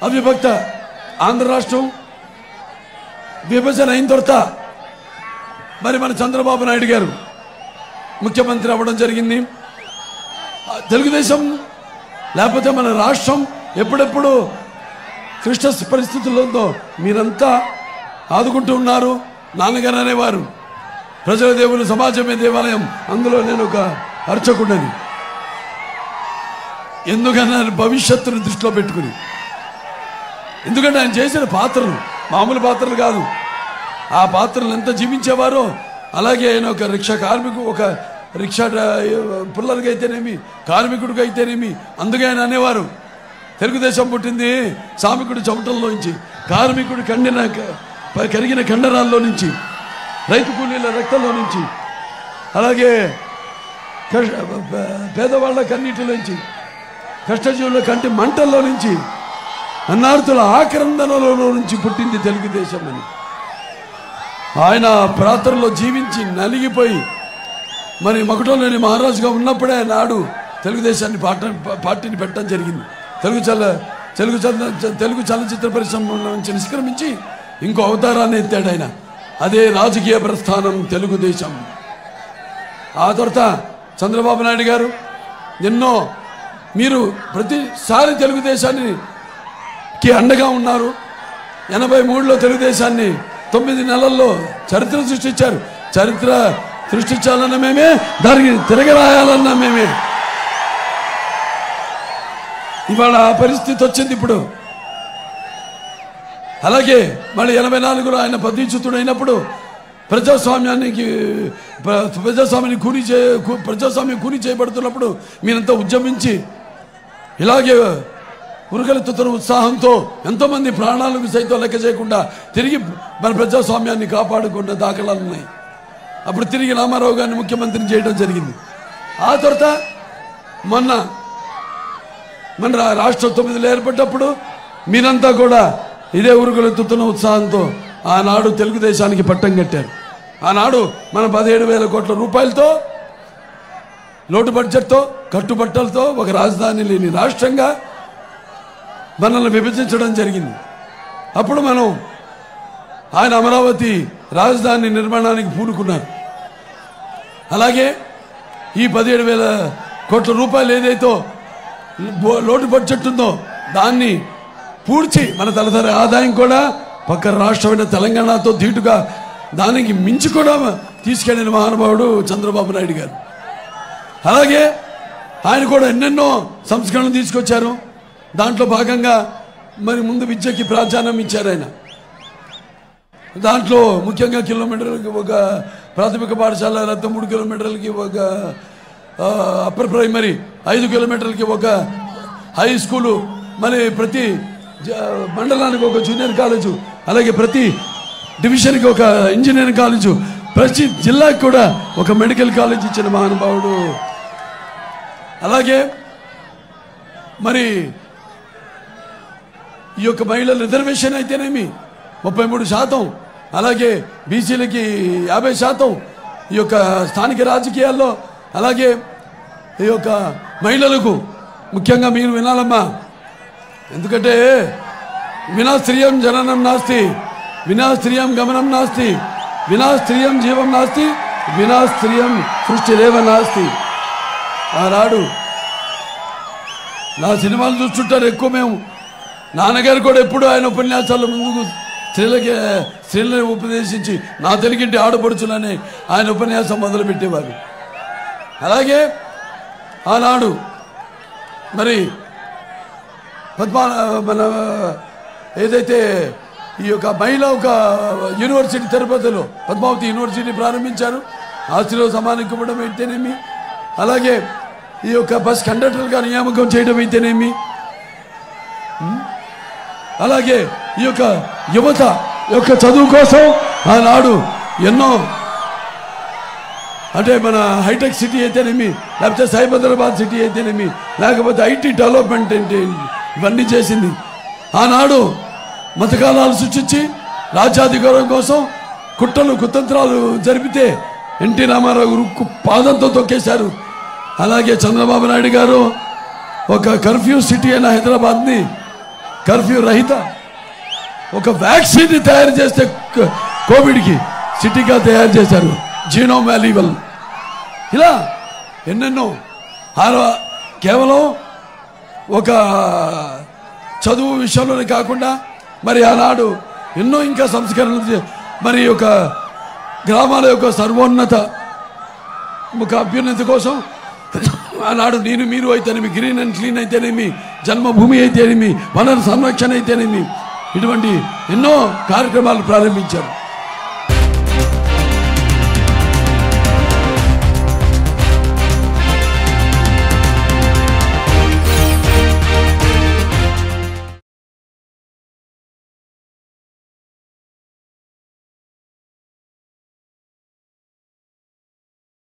అవిభక్త ఆంధ్ర రాష్ట్రం విభజన అయిన తర్వాత మరి మన చంద్రబాబు నాయుడు గారు ముఖ్యమంత్రి అవ్వడం జరిగింది. తెలుగుదేశం లేకపోతే మన రాష్ట్రం ఎప్పుడెప్పుడు క్లిష్ట పరిస్థితుల్లో ఉందో మీరంతా ఆదుకుంటూ ఉన్నారు. నాన్నగారు అనేవారు ప్రజల దేవులు సమాజమే దేవాలయం, అందులో నేను ఒక అర్చకుడని. ఎందుకన్నారు? భవిష్యత్తును దృష్టిలో పెట్టుకుని. ఎందుకంటే ఆయన చేసిన పాత్రలు మామూలు పాత్రలు కాదు. ఆ పాత్రలు ఎంత జీవించేవారో అలాగే ఆయన ఒక రిక్షా కార్మికుడు, ఒక రిక్షా పిల్లలకి అయితేనేమి, కార్మికుడికి అయితేనేమి. అందుకే ఆయన అనేవారు తెలుగుదేశం పుట్టింది శ్రామికుడి చెమటల్లోంచి, కార్మికుడి కరిగిన కండరాల్లో నుంచి, రైతు కూలీల రక్తంలో నుంచి, అలాగే పేదవాళ్ళ కన్నీటిలోంచి, కష్టజీవుల కంటి మంటల్లో నుంచి, అన్నార్థుల ఆక్రందనలో నుంచి పుట్టింది తెలుగుదేశం అని ఆయన ప్రాంతంలో జీవించి నలిగిపోయి మరి మకుటంలోని మహారాజుగా ఉన్నప్పుడే నాడు తెలుగుదేశాన్ని పార్టీని పెట్టడం జరిగింది. తెలుగు చలనచిత్ర పరిశ్రమ నుంచి నిష్క్రమించి ఇంకో అవతారాన్ని ఎత్తాడు ఆయన. అదే రాజకీయ ప్రస్థానం తెలుగుదేశం. ఆ తర్వాత చంద్రబాబు నాయుడు గారు ఎన్నో మీరు ప్రతిసారి తెలుగుదేశానికి అండగా ఉన్నారు. 83లో తెలుగుదేశాన్ని 9 నెలల్లో చరిత్ర సృష్టించారు. చరిత్ర సృష్టించాలన్న మేమే, దానికి తిరగరాయాలన్న మేమే. ఇవాళ ఆ పరిస్థితి వచ్చింది ఇప్పుడు. అలాగే మళ్ళీ 84లో ఆయన పదవీచ్యుతుడైనప్పుడు ప్రజాస్వామ్యం కూని చేయబడుతున్నప్పుడు మీరంతా ఉద్యమించి ఇలాగే ఉరకలెత్తుతున్న ఉత్సాహంతో ఎంతోమంది ప్రాణాలకు సైతం లెక్క చేయకుండా తిరిగి మన ప్రజాస్వామ్యాన్ని కాపాడుకున్న దాఖలాలు ఉన్నాయి. అప్పుడు తిరిగి రామారావు గారిని ముఖ్యమంత్రిని చేయడం జరిగింది. ఆ తర్వాత మన రాష్ట్రం 9లో ఏర్పడ్డప్పుడు మీరంతా కూడా ఇదే ఉరుకులెత్తుతున్న ఉత్సాహంతో ఆనాడు తెలుగుదేశానికి పట్టం కట్టారు. ఆనాడు మన 17,000 కోట్ల రూపాయలతో లోటు బడ్జెట్తో కట్టుబట్టలతో ఒక రాజధాని లేని రాష్ట్రంగా మనల్ని విభజించడం జరిగింది. అప్పుడు ఆయన అమరావతి రాజధాని నిర్మాణానికి పూనుకున్నారు. అలాగే ఈ 17,000 కోట్ల రూపాయలు ఏదైతే లోటు బడ్జెట్ ఉందో దాన్ని పూడ్చి మన తలసరి ఆదాయం కూడా పక్క రాష్ట్రమైన తెలంగాణతో ధీటుగా దానికి మించి కూడా తీసుకెళ్లిన మహానుభావుడు చంద్రబాబు నాయుడు గారు. అలాగే ఆయన కూడా ఎన్నెన్నో సంస్కరణలు తీసుకొచ్చారు. దాంట్లో భాగంగా మరి ముందు విద్యకి ప్రాధాన్యం ఇచ్చారు ఆయన. దాంట్లో ముఖ్యంగా కిలోమీటర్లకి ఒక ప్రాథమిక పాఠశాల, 3 కిలోమీటర్లకి ఒక అప్పర్ ప్రైమరీ, 5 కిలోమీటర్లకి ఒక హై స్కూలు, మరి ప్రతి మండలానికి ఒక జూనియర్ కాలేజు, అలాగే ప్రతి డివిజన్కి ఒక ఇంజనీరింగ్ కాలేజు, ప్రతి జిల్లాకి కూడా ఒక మెడికల్ కాలేజ్ ఇచ్చిన మహానుభావుడు. అలాగే మరి ఈ యొక్క మహిళల రిజర్వేషన్ అయితేనేమి 33%, అలాగే బీసీలకి 50%, ఈ యొక్క స్థానిక రాజకీయాల్లో, అలాగే ఈ యొక్క మహిళలకు ముఖ్యంగా మీరు వినాలమ్మా. ఎందుకంటే వినా స్త్రియం జననం నాస్తి, వినా స్త్రియం గమనం నాస్తి, వినా స్త్రియం జీవం నాస్తి, వినా స్త్రియం సృష్టిరేవ నాస్తి. ఆనాడు నా సినిమాలు చూస్తుంటారు ఎక్కువ. మేము నాన్నగారు కూడా ఎప్పుడు ఆయన ఉపన్యాసాల ముందుకు స్త్రీలను ఉపదేశించి నా తెలుగింటి ఆడపడుచులని ఆయన ఉపన్యాసం మొదలుపెట్టేవారు. అలాగే ఆనాడు మరి మన ఏదైతే ఈ యొక్క మహిళ ఒక యూనివర్సిటీ తిరుపతిలో పద్మావతి యూనివర్సిటీ ప్రారంభించారు. ఆస్తిలో సమానం ఇవ్వడం అయితేనేమి, అలాగే ఈ యొక్క బస్ కండక్టర్గా నియామకం చేయడం అయితేనేమి, అలాగే ఈ యొక్క యువత యొక్క చదువు కోసం ఆనాడు ఎన్నో, అంటే మన హైటెక్ సిటీ అయితేనేమి, లేకపోతే సైబరాబాద్ సిటీ అయితేనేమి, లేకపోతే ఐటీ డెవలప్మెంట్ ఏంటి, ఇవన్నీ చేసింది. ఆనాడు మతకాలాలు సృష్టించి రాజ్యాధికారం కోసం కుతంత్రాలు జరిపితే ఎన్టీ రామారావు రుక్కు పాదంతో తొక్కేశారు. అలాగే చంద్రబాబు నాయుడు గారు ఒక కర్ఫ్యూ సిటీ అయిన హైదరాబాద్ని కర్ఫ్యూ రహిత ఒక వ్యాక్సిన్ తయారు చేస్తే కోవిడ్కి సిటీగా తయారు చేశారు, జీనోమ్ వాల్యువల్. ఇలా ఎన్నెన్నో కేవలం ఒక చదువు విషయంలోనే కాకుండా మరి ఆనాడు ఎన్నో ఇంకా సంస్కరణలు, మరి ఒక గ్రామాల యొక్క సర్వోన్నత ఒక అభ్యున్నతి కోసం ఆనాడు నేను మీరు అయితేనేమి, గ్రీన్ అండ్ క్లీన్ అయితేనేమి, జన్మభూమి అయితేనేమి, వనరు సంరక్షణ అయితేనేమి, ఇటువంటి ఎన్నో కార్యక్రమాలు ప్రారంభించారు.